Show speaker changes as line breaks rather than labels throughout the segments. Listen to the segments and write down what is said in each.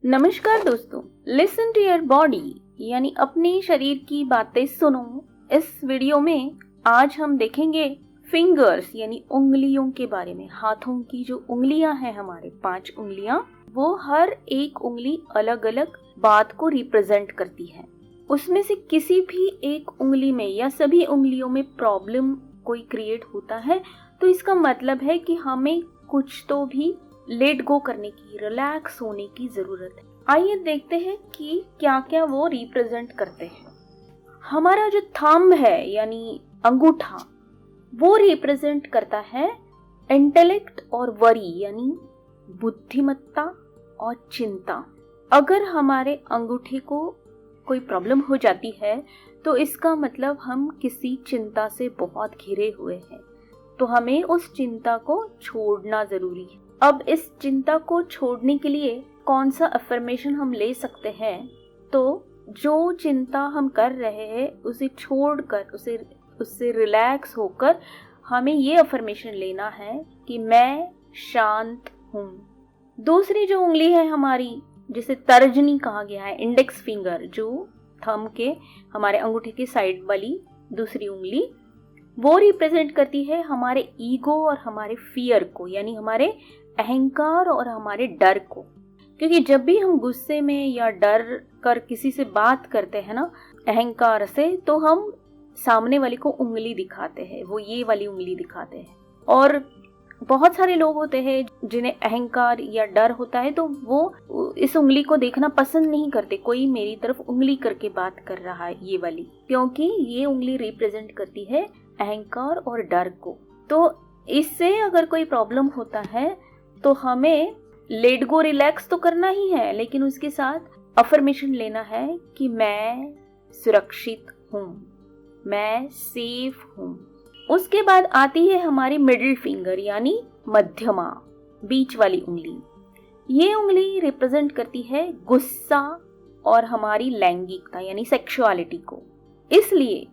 नमस्कार दोस्तों, listen to your body यानी अपने शरीर की बातें सुनो। इस वीडियो में आज हम देखेंगे फिंगर्स यानी उंगलियों के बारे में। हाथों की जो उंगलियां हैं हमारे 5 उंगलियां, वो हर एक उंगली अलग अलग बात को रिप्रेजेंट करती है। उसमें से किसी भी एक उंगली में या सभी उंगलियों में प्रॉब्लम कोई क्रिएट होता है तो इसका मतलब है कि हमें कुछ तो भी लेट गो करने की, रिलैक्स होने की जरूरत है। आइए देखते हैं कि क्या क्या वो रिप्रेजेंट करते हैं। हमारा जो थंब है यानी अंगूठा, वो रिप्रेजेंट करता है इंटेलेक्ट और वरी यानी बुद्धिमत्ता और चिंता। अगर हमारे अंगूठे को कोई प्रॉब्लम हो जाती है तो इसका मतलब हम किसी चिंता से बहुत घिरे हुए हैं, तो हमें उस चिंता को छोड़ना जरूरी है। अब इस चिंता को छोड़ने के लिए कौन सा अफर्मेशन हम ले सकते हैं? तो जो चिंता हम कर रहे हैं उसे छोड़कर, उससे रिलैक्स होकर हमें ये अफर्मेशन लेना है कि मैं शांत हूँ। दूसरी जो उंगली है हमारी, जिसे तर्जनी कहा गया है, इंडेक्स फिंगर, जो थंब के हमारे अंगूठे के साइड वाली दूसरी उंगली, वो रिप्रेजेंट करती है हमारे ईगो और हमारे फियर को, यानी हमारे अहंकार और हमारे डर को। क्योंकि जब भी हम गुस्से में या डर कर किसी से बात करते हैं ना, अहंकार से, तो हम सामने वाले को उंगली दिखाते हैं, वो ये वाली उंगली दिखाते हैं। और बहुत सारे लोग होते हैं जिन्हें अहंकार या डर होता है तो वो इस उंगली को देखना पसंद नहीं करते। कोई मेरी तरफ उंगली करके बात कर रहा है, ये वाली, क्योंकि ये उंगली रिप्रेजेंट करती है अहंकार और डर को। तो इससे अगर कोई प्रॉब्लम होता है तो हमें लेट गो, रिलैक्स तो करना ही है, लेकिन उसके साथ अफर्मेशन लेना है कि मैं सुरक्षित हूँ, मैं सेफ हूँ। उसके बाद आती है हमारी मिडिल फिंगर यानी मध्यमा, बीच वाली उंगली। ये उंगली रिप्रेजेंट करती है गुस्सा और हमारी लैंगिकता यानी सेक्सुअलिटी को। इसलिए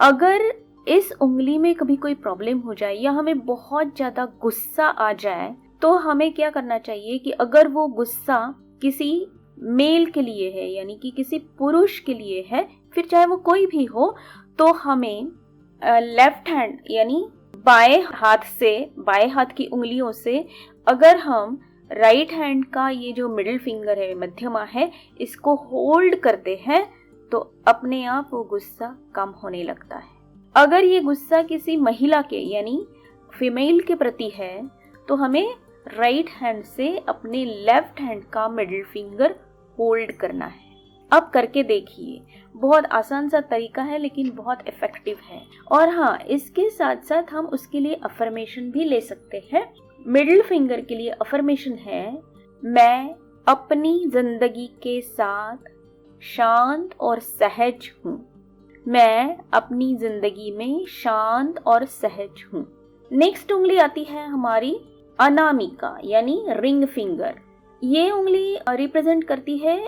अगर इस उंगली में कभी कोई प्रॉब्लम हो जाए या हमें बहुत ज्यादा गुस्सा आ जाए तो हमें क्या करना चाहिए कि अगर वो गुस्सा किसी मेल के लिए है यानी कि किसी पुरुष के लिए है, फिर चाहे वो कोई भी हो, तो हमें लेफ्ट हैंड यानी बाएं हाथ की उंगलियों से अगर हम राइट हैंड का ये जो मिडिल फिंगर है, मध्यमा है, इसको होल्ड करते हैं तो अपने आप वो गुस्सा कम होने लगता है। अगर ये गुस्सा किसी महिला के यानी फीमेल के प्रति है तो हमें राइट हैंड से अपने लेफ्ट हैंड का मिडिल फिंगर होल्ड करना है। अब करके देखिए, बहुत आसान सा तरीका है लेकिन बहुत इफेक्टिव है। और हाँ, इसके साथ साथ हम उसके लिए अफर्मेशन भी ले सकते हैं। मिडिल फिंगर के लिए अफर्मेशन है, मैं अपनी जिंदगी के साथ शांत और सहज हूँ। मैं अपनी जिंदगी में शांत और सहज हूँ। नेक्स्ट उंगली आती है हमारी अनामिका यानी रिंग फिंगर। ये उंगली रिप्रेजेंट करती है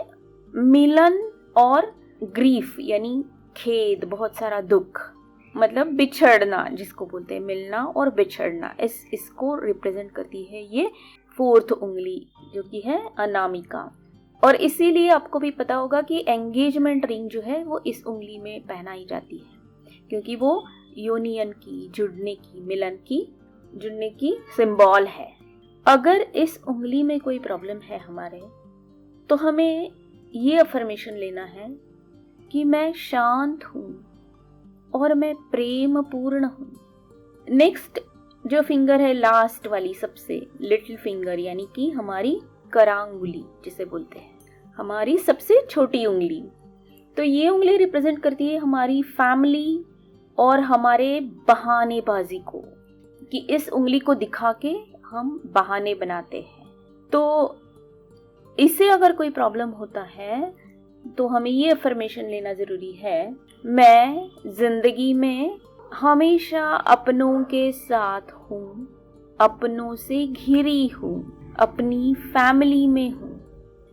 मिलन और ग्रीफ यानी खेद, बहुत सारा दुख, मतलब बिछड़ना जिसको बोलते हैं, मिलना और बिछड़ना, इसको रिप्रेजेंट करती है ये 4th उंगली जो कि है अनामिका। और इसीलिए आपको भी पता होगा कि एंगेजमेंट रिंग जो है वो इस उंगली में पहनाई जाती है, क्योंकि वो यूनियन की, जुड़ने की, मिलन की, जुड़ने की सिंबल है। अगर इस उंगली में कोई प्रॉब्लम है हमारे, तो हमें ये अफर्मेशन लेना है कि मैं शांत हूँ और मैं प्रेम पूर्ण हूँ। नेक्स्ट जो फिंगर है, लास्ट वाली, सबसे लिटिल फिंगर यानी कि हमारी करांगुली जिसे बोलते हैं, हमारी सबसे छोटी उंगली। तो ये उंगली रिप्रेजेंट करती है हमारी फैमिली और हमारे बहानेबाजी को, कि इस उंगली को दिखा के हम बहाने बनाते हैं। तो इससे अगर कोई प्रॉब्लम होता है तो हमें ये अफर्मेशन लेना जरूरी है, मैं जिंदगी में हमेशा अपनों के साथ हूँ, अपनों से घिरी हूँ, अपनी फैमिली में हूँ,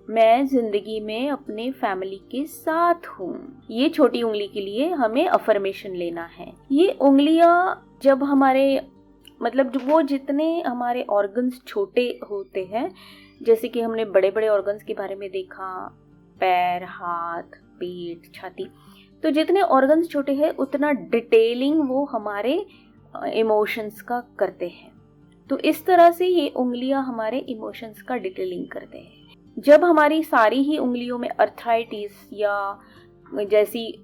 मैं जिंदगी में अपने फैमिली के साथ हूँ। ये छोटी उंगली के लिए हमें अफर्मेशन लेना है। ये उंगलियां जब हमारे, मतलब वो जितने हमारे ऑर्गन्स छोटे होते हैं, जैसे कि हमने बड़े बड़े ऑर्गन्स के बारे में देखा, पैर, हाथ, पेट, छाती। तो जितने ऑर्गन्स छोटे हैं उतना डिटेलिंग वो हमारे इमोशंस का करते हैं। तो इस तरह से ये उंगलियां हमारे इमोशंस का डिटेलिंग करते हैं। जब हमारी सारी ही उंगलियों में अर्थराइटिस या जैसी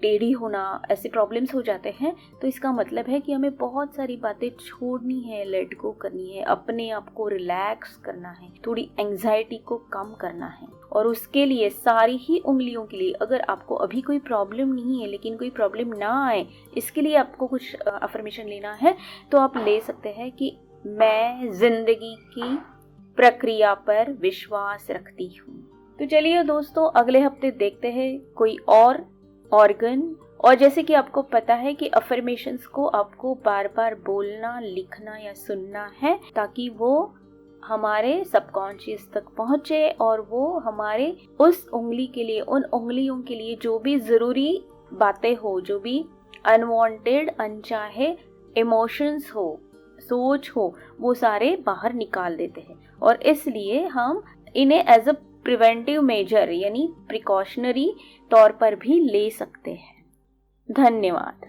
टेढ़ी होना ऐसे प्रॉब्लम्स हो जाते हैं, तो इसका मतलब है कि हमें बहुत सारी बातें छोड़नी है, लेट गो करनी है, अपने आप को रिलैक्स करना है, थोड़ी एंजाइटी को कम करना है। और उसके लिए सारी ही उंगलियों के लिए, अगर आपको अभी कोई प्रॉब्लम नहीं है लेकिन कोई प्रॉब्लम ना आए, इसके लिए आपको कुछ अफर्मेशन लेना है, तो आप ले सकते हैं कि मैं जिंदगी की प्रक्रिया पर विश्वास रखती हूँ। तो चलिए दोस्तों, अगले हफ्ते देखते हैं कोई और ऑर्गन। और जैसे कि आपको पता है कि अफर्मेशंस को आपको बार बार बोलना, लिखना या सुनना है, ताकि वो हमारे सबकॉन्शियस तक पहुंचे और वो हमारे उस उंगली के लिए, उन उंगलियों के लिए जो भी जरूरी बातें हो, जो भी अनवांटेड, अनचाहे इमोशंस हो, सोच हो, वो सारे बाहर निकाल देते हैं। और इसलिए हम इन्हें एज अ प्रिवेंटिव मेजर यानी प्रिकॉशनरी तौर पर भी ले सकते हैं। धन्यवाद।